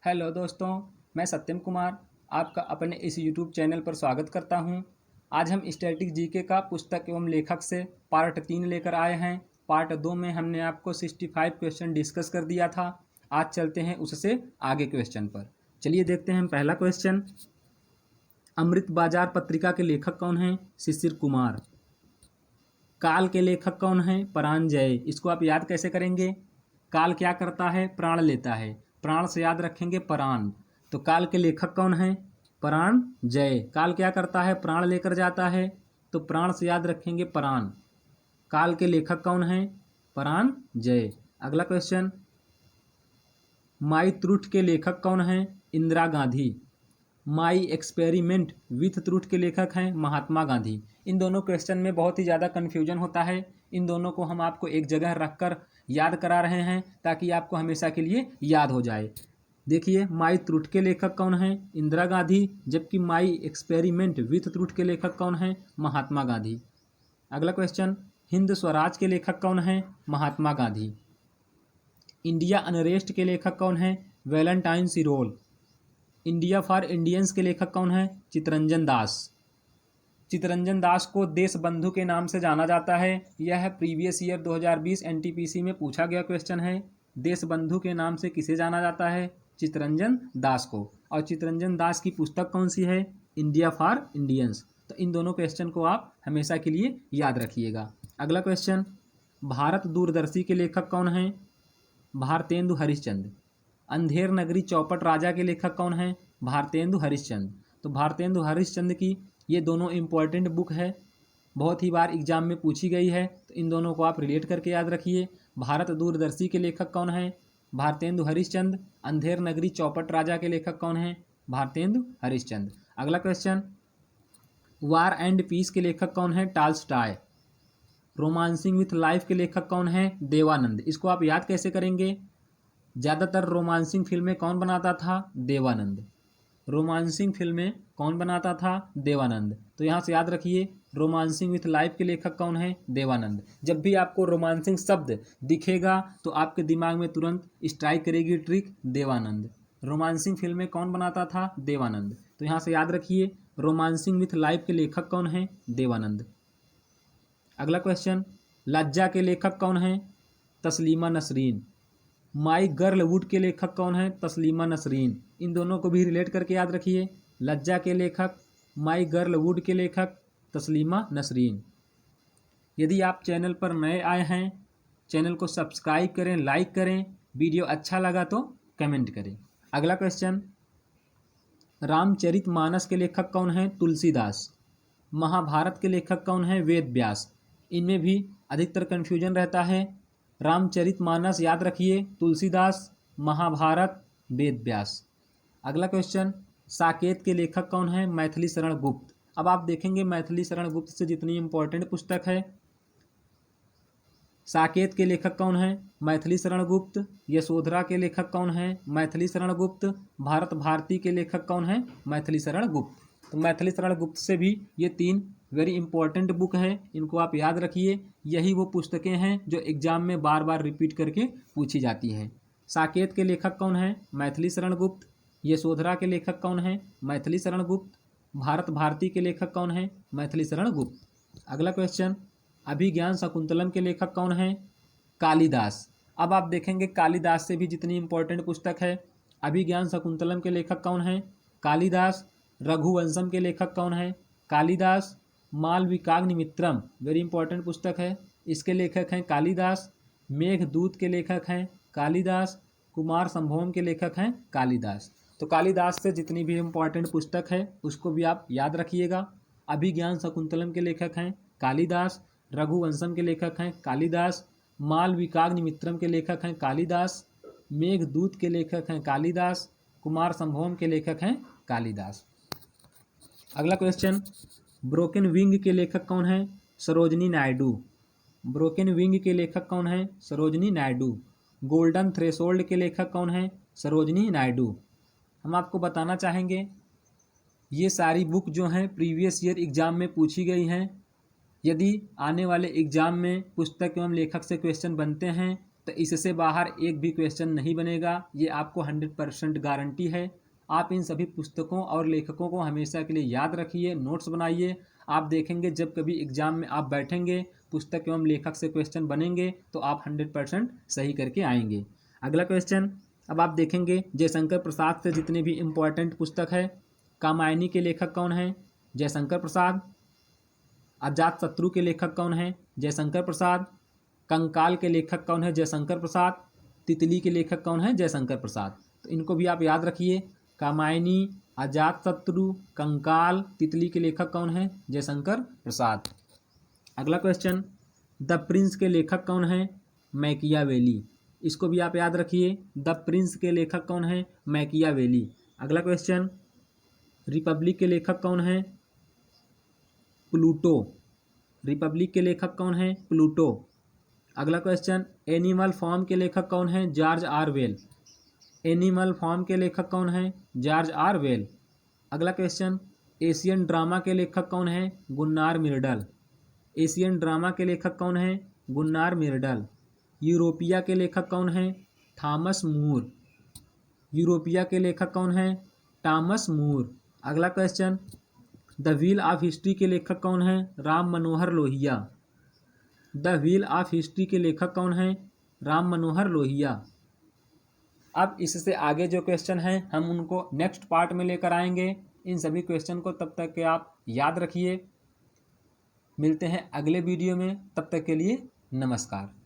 Hello दोस्तों, मैं सत्यम कुमार आपका अपने इस यूट्यूब चैनल पर स्वागत करता हूं। आज हम स्टैटिक जीके का पुस्तक एवं लेखक से पार्ट 3 लेकर आए हैं। पार्ट 2 में हमने आपको 65 क्वेश्चन डिस्कस कर दिया था। आज चलते हैं उससे आगे क्वेश्चन पर। चलिए देखते हैं हम पहला क्वेश्चन। अमृत बाजार पत्रिका के लेखक कौन हैं? शिशिर कुमार। काल के लेखक कौन हैं? परांजय। इसको आप याद कैसे करेंगे? काल क्या करता है? प्राण लेता है। प्राण से याद रखेंगे परान। तो काल के लेखक कौन हैं? परांजय। काल क्या करता है? प्राण लेकर जाता है। तो प्राण से याद रखेंगे परान। काल के लेखक कौन हैं? परांजय। अगला क्वेश्चन। माई ट्रुथ के लेखक कौन हैं? Indira Gandhi. My experiment with truth के लेखक हैं महात्मा गांधी। इन दोनों क्वेश्चन में बहुत ही ज़्यादा कन्फ्यूजन होता है। इन दोनों को हम आपको एक जगह रखकर याद करा रहे हैं ताकि आपको हमेशा के लिए याद हो जाए। देखिए, माई ट्रुथ के लेखक कौन हैं? इंदिरा गांधी। जबकि माई एक्सपेरिमेंट विथ ट्रुथ के लेखक कौन हैं? महात्मा गांधी। अगला क्वेश्चन। हिंद स्वराज के लेखक कौन हैं? महात्मा गांधी। इंडिया अनरेस्ट के लेखक कौन हैं? वैलेंटाइन सिरोल। इंडिया फॉर इंडियंस के लेखक कौन हैं? चित्तरंजन दास। चित्तरंजन दास को देश बंधु के नाम से जाना जाता है। यह प्रीवियस ईयर 2020 एनटीपीसी में पूछा गया क्वेश्चन है। देश बंधु के नाम से किसे जाना जाता है? चित्तरंजन दास को। और चित्तरंजन दास की पुस्तक कौन सी है? India for Indians. तो इन दोनों क्वेश्चन को आप हमेशा के लिए याद रखिएगा। अगला क्वेश्चन। भारत दूरदर्शी के लेखक कौन हैं? भारतेंदु हरिश्चंद्र। अंधेर नगरी चौपट राजा के लेखक कौन हैं? भारतेंदु हरिश्चंद्र। तो भारतेंदु हरिश्चंद्र की ये दोनों इम्पोर्टेंट बुक है, बहुत ही बार एग्जाम में पूछी गई है। तो इन दोनों को आप रिलेट करके याद रखिए। भारत दूरदर्शी के लेखक कौन हैं? भारतेंदु हरिश्चंद्र। अंधेर नगरी चौपट राजा के लेखक कौन हैं? भारतेंदु हरिश्चंद्र। अगला क्वेश्चन। वार एंड पीस के लेखक कौन हैं? टॉल्स्टॉय। रोमांसिंग विथ लाइफ के लेखक कौन हैं? देवानंद। इसको आप याद कैसे करेंगे? ज़्यादातर रोमांसिंग फिल्में कौन बनाता था? देवानंद। रोमांसिंग फिल्में कौन बनाता था? देवानंद। तो यहाँ से याद रखिए, रोमांसिंग विथ लाइफ के लेखक कौन है? देवानंद। जब भी आपको रोमांसिंग शब्द दिखेगा तो आपके दिमाग में तुरंत स्ट्राइक करेगी ट्रिक देवानंद। रोमांसिंग फिल्में कौन बनाता था? देवानंद। तो यहाँ से याद रखिए, रोमांसिंग विथ लाइफ के लेखक कौन है? देवानंद। अगला क्वेश्चन। लज्जा के लेखक कौन है? तस्लीमा नसरीन। माई गर्लवुड के लेखक कौन है? तस्लीमा नसरीन। इन दोनों को भी रिलेट करके याद रखिए। लज्जा के लेखक, माई गर्लवुड के लेखक तस्लीमा नसरीन। यदि आप चैनल पर नए आए हैं, चैनल को सब्सक्राइब करें, लाइक करें। वीडियो अच्छा लगा तो कमेंट करें। अगला क्वेश्चन। रामचरितमानस के लेखक कौन हैं? तुलसीदास। महाभारत के लेखक कौन हैं? वेद व्यास। इनमें भी अधिकतर कन्फ्यूजन रहता है। रामचरितमानस याद रखिए, तुलसीदास। महाभारत वेद व्यास। अगला क्वेश्चन। साकेत के लेखक कौन हैं? मैथिली शरण गुप्त। अब आप देखेंगे मैथिली शरण गुप्त से जितनी इंपॉर्टेंट पुस्तक है, साकेत के लेखक कौन हैं? मैथिली शरण गुप्त। यशोधरा के लेखक कौन हैं? मैथिली शरण गुप्त। भारत भारती के लेखक कौन हैं? मैथिली शरण गुप्त। तो मैथिली शरण गुप्त से भी ये 3 वेरी इंपॉर्टेंट बुक है, इनको आप याद रखिए। यही वो पुस्तकें हैं जो एग्जाम में बार बार रिपीट करके पूछी जाती हैं। साकेत के लेखक कौन हैं? मैथिली शरण गुप्त। यशोधरा के लेखक कौन हैं? मैथिली शरण गुप्त। भारत भारती के लेखक कौन हैं? मैथिली शरण गुप्त। अगला क्वेश्चन। अभिज्ञान शाकुंतलम के लेखक कौन हैं? कालिदास। अब आप देखेंगे कालिदास से भी जितनी इंपॉर्टेंट पुस्तक है, अभिज्ञान शाकुंतलम के लेखक कौन हैं? कालिदास। रघुवंशम के लेखक कौन हैं? कालिदास। मालविकाग्निमित्रम वेरी इंपॉर्टेंट पुस्तक है, इसके लेखक हैं कालिदास। मेघदूत के लेखक हैं कालिदास। कुमार संभवम के लेखक हैं कालिदास। तो कालिदास से जितनी भी इंपॉर्टेंट पुस्तक है उसको भी आप याद रखिएगा। अभिज्ञान शाकुंतलम के लेखक हैं कालिदास। रघुवंशम के लेखक हैं कालिदास। मालविकाग्निमित्रम के लेखक हैं कालिदास। मेघदूत के लेखक हैं कालिदास। कुमार संभवम के लेखक हैं कालिदास। अगला क्वेश्चन। ब्रोकन विंग के लेखक कौन हैं? सरोजनी नायडू। ब्रोकन विंग के लेखक कौन हैं? सरोजनी नायडू। गोल्डन थ्रेशोल्ड के लेखक कौन हैं? सरोजनी नायडू। हम आपको बताना चाहेंगे, ये सारी बुक जो हैं प्रीवियस ईयर एग्जाम में पूछी गई हैं। यदि आने वाले एग्जाम में पुस्तक एवं लेखक से क्वेश्चन बनते हैं तो इससे बाहर एक भी क्वेश्चन नहीं बनेगा, ये आपको 100% गारंटी है। आप इन सभी पुस्तकों और लेखकों को हमेशा के लिए याद रखिए, नोट्स बनाइए। आप देखेंगे जब कभी एग्जाम में आप बैठेंगे, पुस्तक एवं लेखक से क्वेश्चन बनेंगे तो आप 100% सही करके आएंगे। अगला क्वेश्चन अब आप देखेंगे, जयशंकर प्रसाद से जितने भी इम्पोर्टेंट पुस्तक है, कामायनी के लेखक कौन है? जयशंकर प्रसाद। अजातशत्रु के लेखक कौन है? जयशंकर प्रसाद। कंकाल के लेखक कौन है? जयशंकर प्रसाद। तितली के लेखक कौन है? जयशंकर प्रसाद। तो इनको भी आप याद रखिए, कामायनी, अजातशत्रु, कंकाल, तितली के लेखक कौन है? जयशंकर प्रसाद। अगला क्वेश्चन, द प्रिंस के लेखक कौन है? मैकियावेली। इसको भी आप याद रखिए, द प्रिंस के लेखक कौन है? मैकियावेली। अगला क्वेश्चन, रिपब्लिक के लेखक कौन है? प्लूटो। रिपब्लिक के लेखक कौन है? प्लूटो। अगला क्वेश्चन, एनिमल फार्म के लेखक कौन है? George Orwell. एनिमल फार्म के लेखक कौन है? George Orwell. अगला क्वेश्चन, एशियन ड्रामा के लेखक कौन है? Gunnar Myrdal. एशियन ड्रामा के लेखक कौन है? Gunnar Myrdal. यूरोपिया के लेखक कौन है? थॉमस मूर। यूरोपिया के लेखक कौन है? Thomas More. अगला question, the wheel of history के लेखक कौन है? Ram Manohar Lohia. The wheel of history के लेखक कौन है? राम मनोहर लोहिया। अब इससे आगे जो क्वेश्चन हैं हम उनको नेक्स्ट पार्ट में लेकर आएंगे। इन सभी क्वेश्चन को तब तक के आप याद रखिए। मिलते हैं अगले वीडियो में, तब तक के लिए नमस्कार।